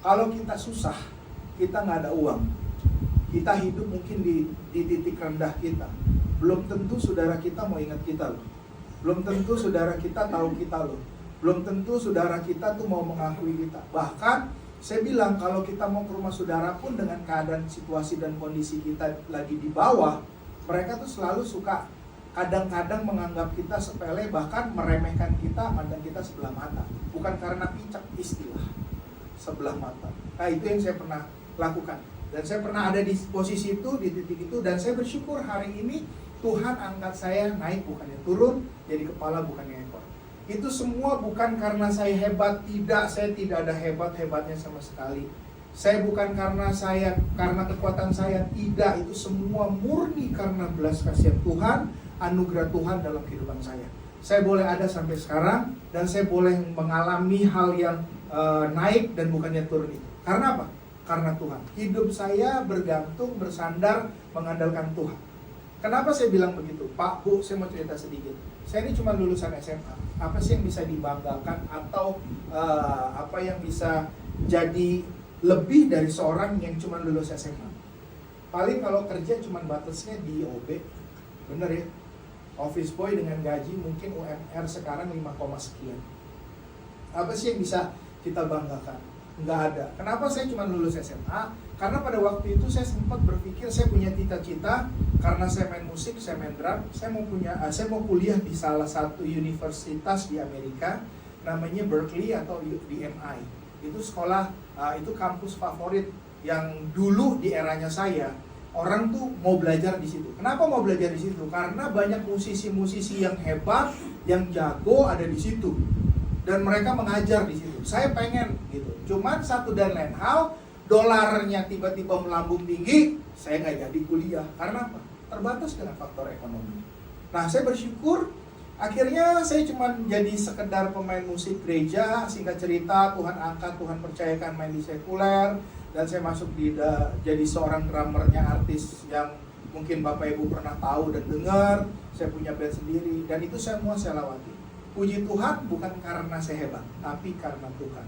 Kalau kita susah, kita nggak ada uang, kita hidup mungkin di titik rendah kita, belum tentu saudara kita mau ingat kita loh. Belum tentu saudara kita tahu kita loh. Belum tentu saudara kita tuh mau mengakui kita. Bahkan saya bilang kalau kita mau ke rumah saudara pun dengan keadaan situasi dan kondisi kita lagi di bawah, mereka tuh selalu suka kadang-kadang menganggap kita sepele, bahkan meremehkan kita, mandang kita sebelah mata. Bukan karena picak, istilah sebelah mata. Nah itu yang saya pernah lakukan. Dan saya pernah ada di posisi itu, di titik itu. Dan saya bersyukur hari ini Tuhan angkat saya naik, bukannya turun, jadi kepala bukannya ekor. Itu semua bukan karena saya hebat, tidak, saya tidak ada hebat-hebatnya sama sekali. Saya bukan karena kekuatan saya, tidak, itu semua murni karena belas kasihan Tuhan, anugerah Tuhan dalam kehidupan saya. Saya boleh ada sampai sekarang, dan saya boleh mengalami hal yang naik dan bukannya turun itu. Karena apa? Karena Tuhan. Hidup saya bergantung, bersandar, mengandalkan Tuhan. Kenapa saya bilang begitu? Pak, Bu, saya mau cerita sedikit. Saya ini cuma lulusan SMA. Apa sih yang bisa dibanggakan atau apa yang bisa jadi lebih dari seorang yang cuma lulus SMA? Paling kalau kerja cuma batasnya di OB, bener ya? Office boy dengan gaji mungkin UMR sekarang 5, sekian. Apa sih yang bisa kita banggakan? Nggak ada. Kenapa saya cuma lulus SMA? Karena pada waktu itu saya sempat berpikir, saya punya cita-cita, karena saya main musik, saya main drum, saya mau kuliah di salah satu universitas di Amerika, namanya Berkeley atau UMI. Itu sekolah, itu kampus favorit yang dulu di eranya saya, orang tuh mau belajar di situ. Kenapa mau belajar di situ? Karena banyak musisi-musisi yang hebat, yang jago ada di situ, dan mereka mengajar di situ. Saya pengen gitu. Cuman satu dan lain hal, dolarnya tiba-tiba melambung tinggi, saya nggak jadi kuliah. Karena apa? Terbatas dengan faktor ekonomi. Nah, saya bersyukur akhirnya saya cuma jadi sekedar pemain musik gereja. Singkat cerita, Tuhan angkat, Tuhan percayakan main di sekuler, dan saya masuk jadi seorang drummernya artis yang mungkin Bapak Ibu pernah tahu dan dengar. Saya punya band sendiri, dan itu semua saya lewati. Puji Tuhan bukan karena saya hebat, tapi karena Tuhan.